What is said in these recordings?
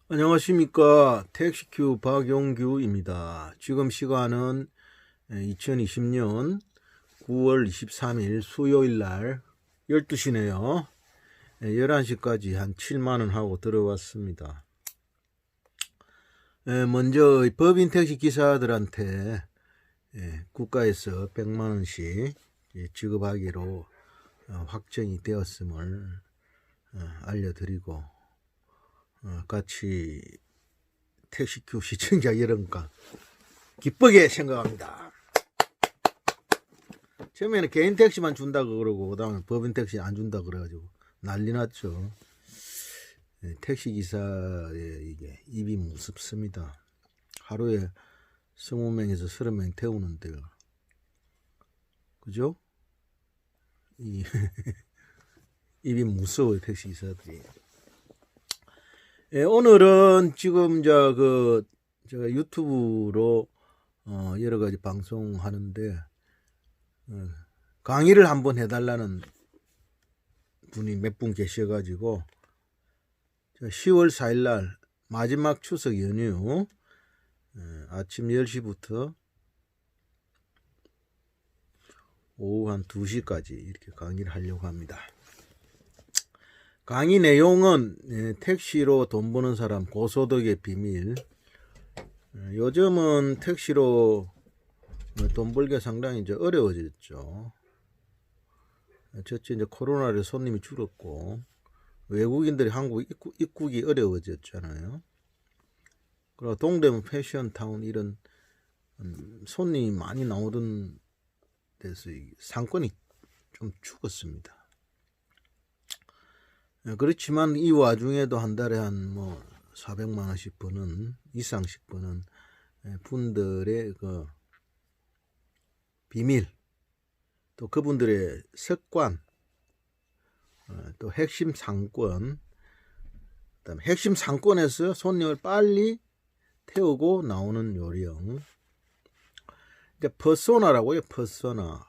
안녕하십니까. 택시큐 박용규입니다. 지금 시간은 2020년 9월 23일 수요일 날 12시네요. 11시까지 한 7만원 하고 들어왔습니다. 먼저 법인 택시 기사들한테 국가에서 100만원씩 지급하기로 확정이 되었음을 알려드리고, 같이 택시큐 시청자 여러분과 기쁘게 생각합니다. 처음에는 개인 택시만 준다고 그러고, 그 다음에 법인 택시 안 준다고 그래가지고 난리 났죠. 택시 기사의 이게 입이 무섭습니다. 하루에 20명에서 30명 태우는데요. 그죠? 입이 무서워요, 택시 기사들이. 오늘은 지금 제가 유튜브로 여러 가지 방송하는데, 강의를 한번 해달라는 분이 몇 분 계셔가지고 10월 4일 날 마지막 추석 연휴 아침 10시부터 오후 한 2시까지 이렇게 강의를 하려고 합니다. 강의 내용은 택시로 돈 버는 사람 고소득의 비밀. 요즘은 택시로 돈 벌기가 상당히 이제 어려워졌죠. 첫째 이제 코로나로 손님이 줄었고, 외국인들이 한국 입국이 어려워졌잖아요. 그리고 동대문 패션타운 이런 손님이 많이 나오던 데서 상권이 좀 죽었습니다. 그렇지만 이 와중에도 한 달에 한 400만 원씩 버는 이상씩 버는 분들의 그 비밀, 또 그분들의 습관, 또 핵심 상권, 그다음에 핵심 상권에서 손님을 빨리 태우고 나오는 요령. 이제 퍼소나라고요. 퍼소나,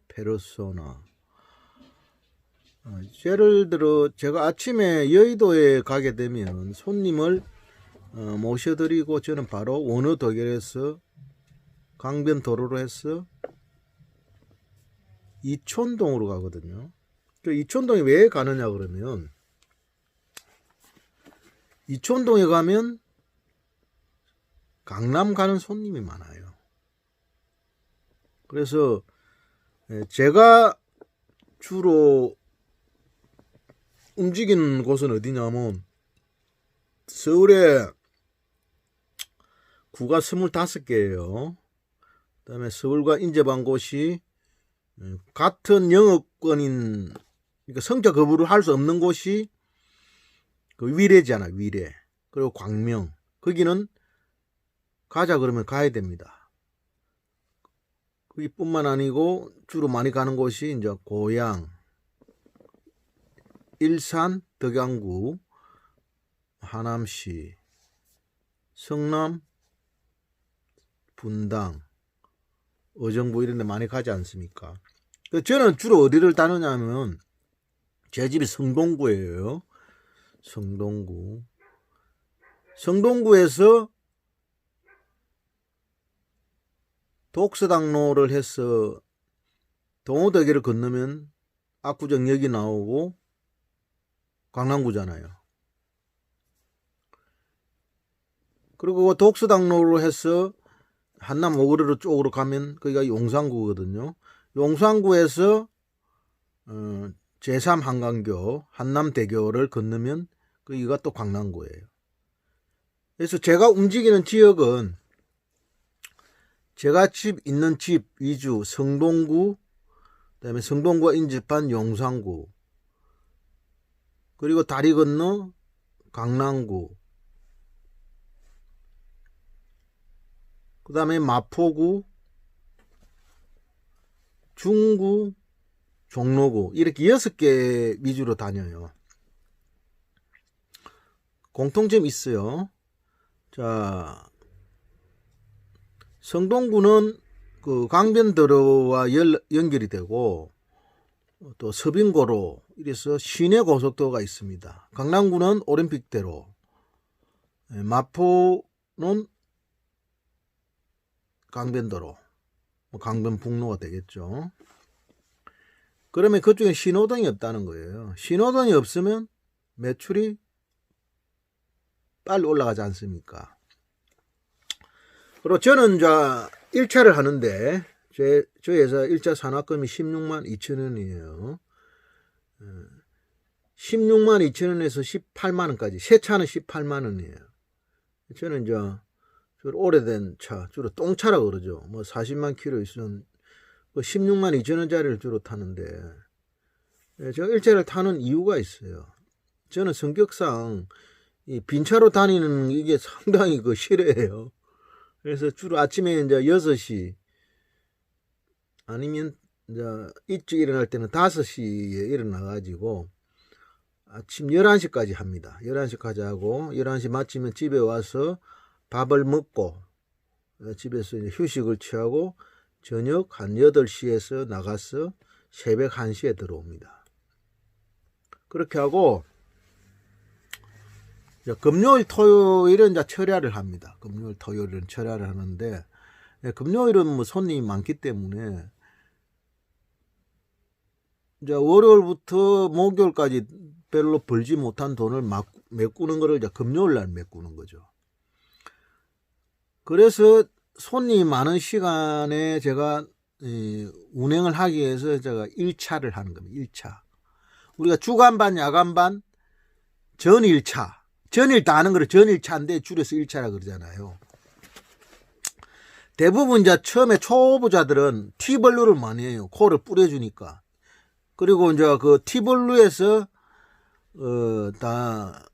페르소나. 예를 들어 제가 아침에 여의도에 가게 되면 손님을 모셔드리고 저는 바로 원효도결에서 강변도로로 해서 이촌동으로 가거든요. 그 이촌동에 왜 가느냐 그러면, 이촌동에 가면 강남 가는 손님이 많아요. 그래서 제가 주로 움직이는 곳은 어디냐면, 서울에 구가 25개예요. 그 다음에 서울과 인접한 곳이 같은 영업권인, 그러니까 성적 거부를 할 수 없는 곳이 그 위례잖아, 위례. 그리고 광명. 거기는 가자 그러면 가야 됩니다. 거기뿐만 아니고 주로 많이 가는 곳이 이제 고양, 일산, 덕양구, 하남시, 성남, 분당, 의정부 이런 데 많이 가지 않습니까? 저는 주로 어디를 다니냐면, 제 집이 성동구예요. 성동구에서 독서당로를 해서 동호대교를 건너면 압구정역이 나오고 강남구잖아요. 그리고 독서당로로 해서 한남 오거리로 쪽으로 가면 거기가 용산구거든요. 용산구에서 제3 한강교 한남대교를 건너면 거기가 또 강남구예요. 그래서 제가 움직이는 지역은 제가 있는 집 위주 성동구, 그다음에 성동구가 인접한 용산구, 그리고 다리 건너 강남구, 그 다음에 마포구, 중구, 종로구, 이렇게 6개 위주로 다녀요. 공통점이 있어요. 자, 성동구는 그 강변도로와 연결이 되고, 또 서빙고로, 이래서 시내 고속도로가 있습니다. 강남구는 올림픽대로, 마포는 강변도로, 강변북로가 되겠죠. 그러면 그쪽에 신호등이 없다는 거예요. 신호등이 없으면 매출이 빨리 올라가지 않습니까? 그리고 저는 이제 1차를 하는데 저희 회사 1차 산학금이 16만 2천 원이에요. 16만 2천 원에서 18만 원까지. 새 차는 18만 원이에요. 저는 이제 주로 오래된 차, 주로 똥차라고 그러죠. 뭐 40만 킬로 있으면 16만 2천 원짜리를 주로 타는데, 제가 1차를 타는 이유가 있어요. 저는 성격상 이 빈차로 다니는 이게 상당히 싫어해요. 그래서 주로 아침에 이제 6시 아니면 이제 일찍 일어날 때는 5시에 일어나가지고 아침 11시까지 합니다. 11시까지 하고 11시 마치면 집에 와서 밥을 먹고 집에서 이제 휴식을 취하고 저녁 한 8시에서 나가서 새벽 1시에 들어옵니다. 그렇게 하고 금요일 토요일은 이제 철야를 합니다. 금요일 토요일은 철야를 하는데, 금요일은 뭐 손님이 많기 때문에 이제 월요일부터 목요일까지 별로 벌지 못한 돈을 막 메꾸는 거를 이제 금요일 날 메꾸는 거죠. 그래서 손님이 많은 시간에 제가 운행을 하기 위해서 제가 1차를 하는 겁니다. 1차. 우리가 주간반, 야간반, 전일차. 전일 다 하는 거를 전일차인데 줄여서 1차라 그러잖아요. 대부분 이제 처음에 초보자들은 T블루를 많이 해요. 코를 뿌려주니까. 그리고 이제 그 T블루에서 다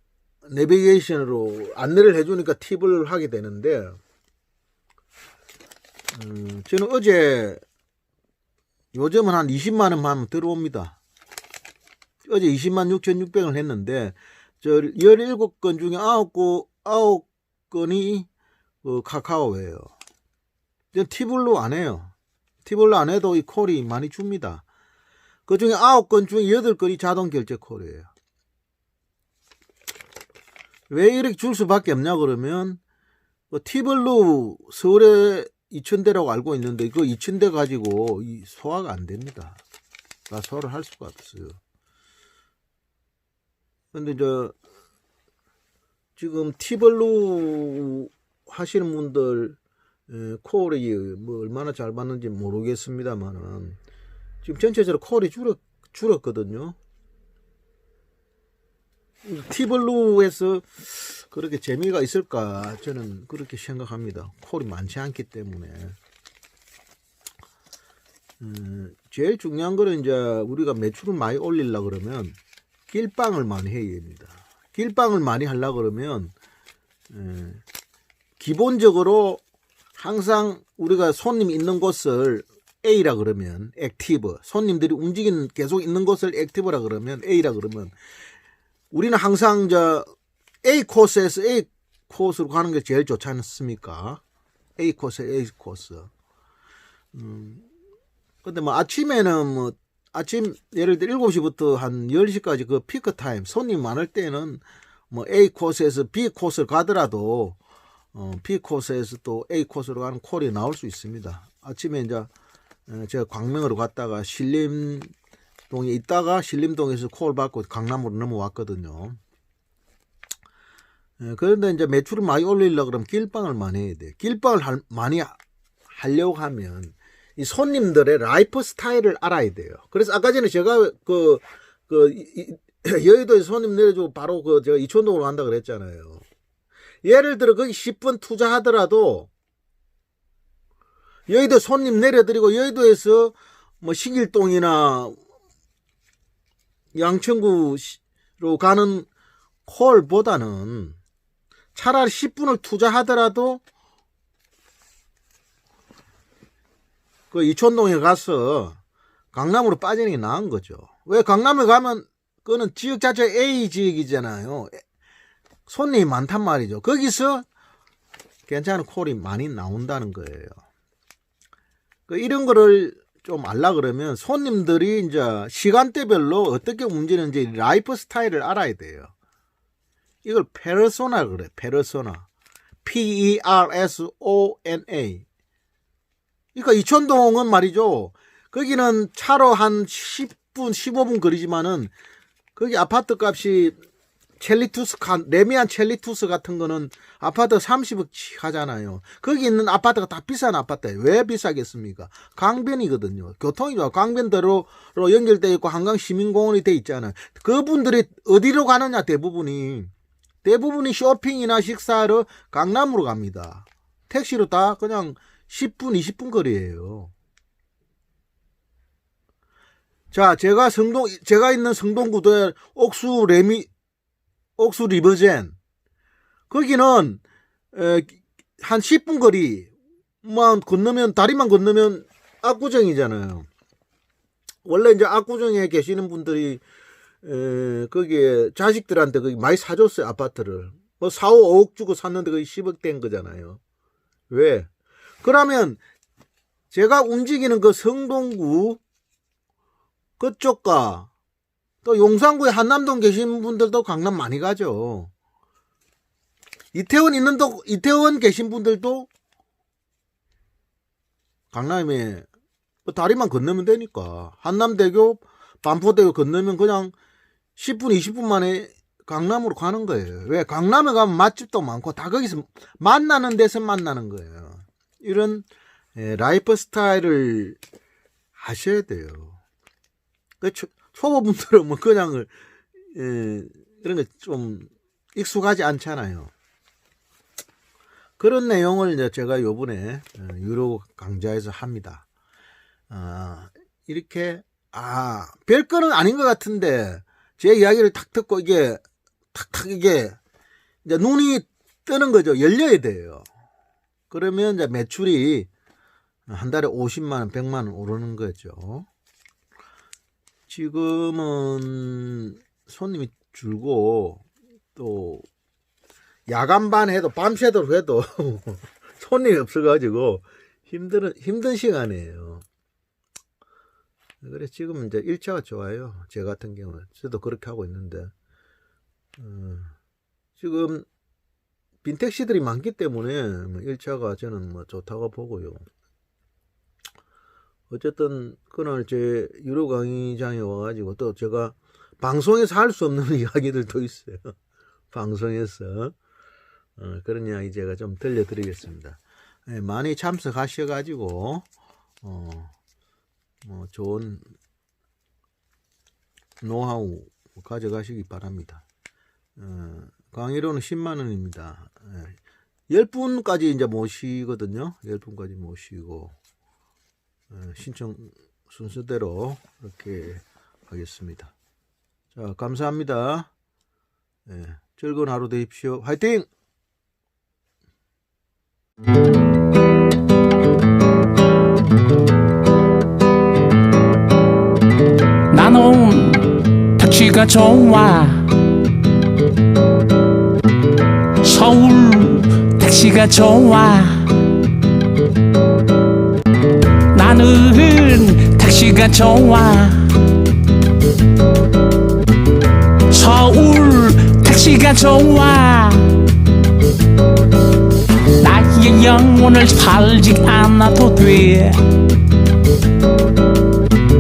내비게이션으로 안내를 해주니까 T블루를 하게 되는데, 저는 어제 요즘은 한 20만 원만 들어옵니다. 어제 20만 6,600을 했는데, 저 17건 중에 9건이 카카오예요. T블루 안 해요. T블루 안 해도 이 콜이 많이 줍니다. 그 중에 9건 중에 8건이 자동 결제 콜이에요. 왜 이렇게 줄 수밖에 없냐 그러면, T블루 서울에 2,000대라고 알고 있는데 그 2,000대 가지고 소화가 안 됩니다. 다 소화를 할 수가 없어요. 근데 지금 T블루 하시는 분들 콜이 뭐 얼마나 잘 받는지 모르겠습니다만은 지금 전체적으로 콜이 줄었거든요. T블루에서 그렇게 재미가 있을까 저는 그렇게 생각합니다. 콜이 많지 않기 때문에. 제일 중요한 거는 이제 우리가 매출을 많이 올리려고 그러면 길빵을 많이 해야 됩니다. 길빵을 많이 하려고 그러면 기본적으로 항상 우리가 손님 있는 곳을 A라 그러면 액티브, 손님들이 움직이는 계속 있는 곳을 액티브라 그러면 A라 그러면 우리는 항상 A 코스에서 A 코스로 가는 게 제일 좋지 않습니까? A 코스, A 코스. 근데 뭐 아침에는 뭐 아침 예를 들어 7시부터 한 10시까지 그 피크 타임 손님 많을 때는 뭐 A 코스에서 B 코스를 가더라도 B 코스에서 또 A 코스로 가는 콜이 나올 수 있습니다. 아침에 이제 제가 광명으로 갔다가 신림동에 있다가 신림동에서 콜 받고 강남으로 넘어왔거든요. 그런데 이제 매출을 많이 올리려고 그러면 길빵을 많이 해야 돼요. 길빵을 많이 하려고 하면 이 손님들의 라이프 스타일을 알아야 돼요. 그래서 아까 전에 제가 여의도에 손님 내려주고 바로 제가 이촌동으로 간다 그랬잖아요. 예를 들어 거기 10분 투자하더라도 여의도 손님 내려드리고 여의도에서 뭐 신길동이나 양천구로 가는 콜보다는 차라리 10분을 투자하더라도 그 이촌동에 가서 강남으로 빠지는 게 나은 거죠. 왜 강남에 가면 그거는 지역 자체가 A 지역이잖아요. 손님이 많단 말이죠. 거기서 괜찮은 콜이 많이 나온다는 거예요. 이런 거를 좀 알라 그러면 손님들이 이제 시간대별로 어떻게 움직이는지 라이프 스타일을 알아야 돼요. 이걸 페르소나 그래. 페르소나. P-E-R-S-O-N-A. 그러니까 이촌동은 말이죠. 거기는 차로 한 10분, 15분 거리지만은 거기 아파트 값이 레미안 첼리투스 같은 거는 아파트 30억 하잖아요. 거기 있는 아파트가 다 비싼 아파트예요. 왜 비싸겠습니까? 강변이거든요. 교통이 좋아. 강변도로로 연결되어 있고 한강 시민공원이 돼 있잖아요. 그분들이 어디로 가느냐 대부분이 쇼핑이나 식사하러 강남으로 갑니다. 택시로 다 그냥 10분, 20분 거리예요. 자, 제가 있는 성동구도에 옥수 리버젠. 거기는, 한 10분 다리만 건너면 압구정이잖아요. 원래 이제 압구정에 계시는 분들이, 거기에 자식들한테 거기 많이 사줬어요, 아파트를. 4, 5억 주고 샀는데 거의 10억 된 거잖아요. 왜? 그러면 제가 움직이는 그 성동구 그쪽과 또 용산구에 한남동 계신 분들도 강남 많이 가죠. 이태원 계신 분들도 강남에 다리만 건너면 되니까 한남대교, 반포대교 건너면 그냥 10분, 20분 만에 강남으로 가는 거예요. 왜? 강남에 가면 맛집도 많고 다 거기서 만나는 데서 만나는 거예요. 이런 라이프 스타일을 하셔야 돼요. 초보분들은 뭐 그냥 이런 게 좀 익숙하지 않잖아요. 그런 내용을 이제 제가 요번에 유료 강좌에서 합니다. 이렇게 별거는 아닌 것 같은데 제 이야기를 탁 듣고 이게 탁탁 이게 이제 눈이 뜨는 거죠. 열려야 돼요. 그러면 이제 매출이 한 달에 50만 원, 100만 원 오르는 거죠. 지금은 손님이 줄고 또 야간반 해도 밤새도록 해도 손님이 없어가지고 힘든 시간이에요. 그래 지금 이제 1차가 좋아요. 제 같은 경우는 저도 그렇게 하고 있는데 지금 빈택시들이 많기 때문에 1차가 저는 뭐 좋다고 보고요. 어쨌든 그날 제 유료 강의장에 와가지고 또 제가 방송에서 할 수 없는 이야기들도 있어요. 방송에서 그런 이야기 제가 좀 들려드리겠습니다. 많이 참석하셔가지고 뭐 좋은 노하우 가져가시기 바랍니다. 강의료는 10만 원입니다. 10분까지 이제 모시거든요. 10분까지 모시고 신청 순서대로 이렇게 하겠습니다. 자, 감사합니다. 즐거운 하루 되십시오. 화이팅! 나는 택시가 좋아. 서울 택시가 좋아. 나는 택시가 좋아. 서울 택시가 좋아. 나의 영혼을 팔지 않아도 돼.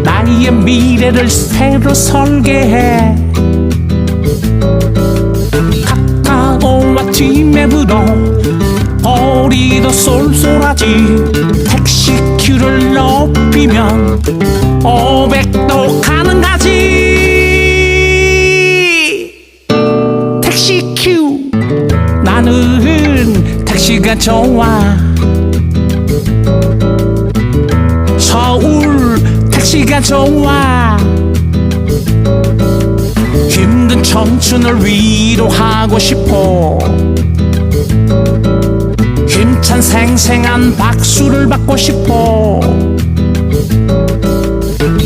나의 미래를 새로 설계해. 카카오와 티맵으로 우리도 쏠쏠하지. 택시큐를 높이면 500도 가능하지. 택시큐. 나는 택시가 좋아. 서울 택시가 좋아. 힘든 청춘을 위로하고 싶어. 힘찬 생생한 박수를 받고 싶어.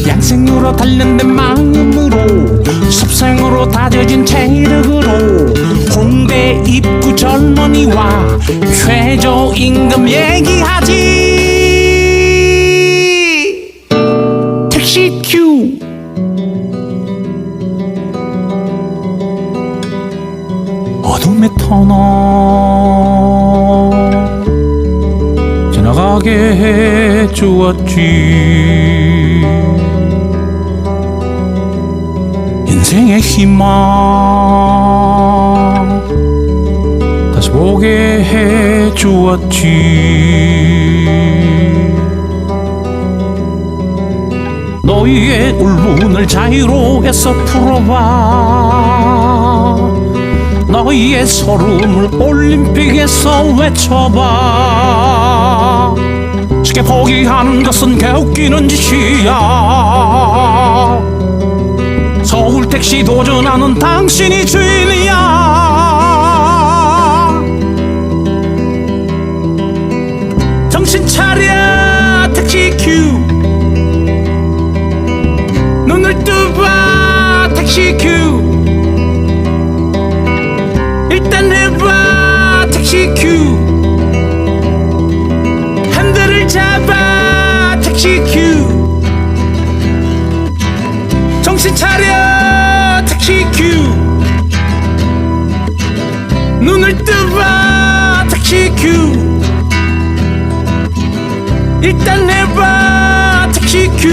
양생으로 단련된 마음으로 섭생으로 다져진 체력으로 홍대 입구 젊은이와 최저임금 얘기하지. 택시큐. 어둠의 터널 지나가게 해주었지. 인생의 희망 다시 보게 해주었지. 너희의 울분을 자유로에서 풀어봐. 너희의 서름을 올림픽에서 외쳐봐. 쉽게 포기하는 것은 개웃기는 짓이야. 서울 택시 도전하는 당신이 주인이야. 정신 차려 택시 큐. 눈을 뜨봐 택시 큐. 일단 해봐 택시 큐. 핸들을 잡아 택시 큐. 정신 차려 택시 큐. 눈을 뜨봐 택시 큐. 일단 해봐 택시 큐.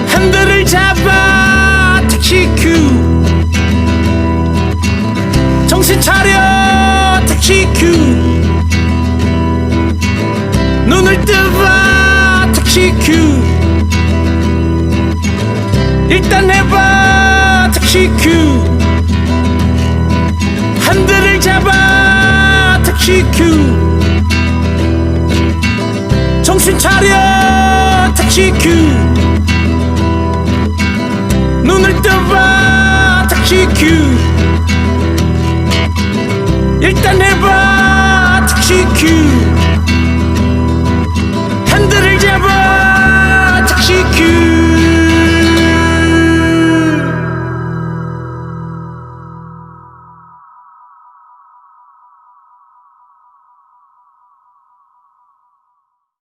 핸들을 잡아 택시 큐. 정신 차려 택시 큐. 눈을 뜨봐 택시 큐. 일단 해봐 택시 큐. 핸들을 잡아 택시 큐. 정신 차려 택시 큐. 눈을 뜨봐 택시 큐. 일단 해봐 택시 큐.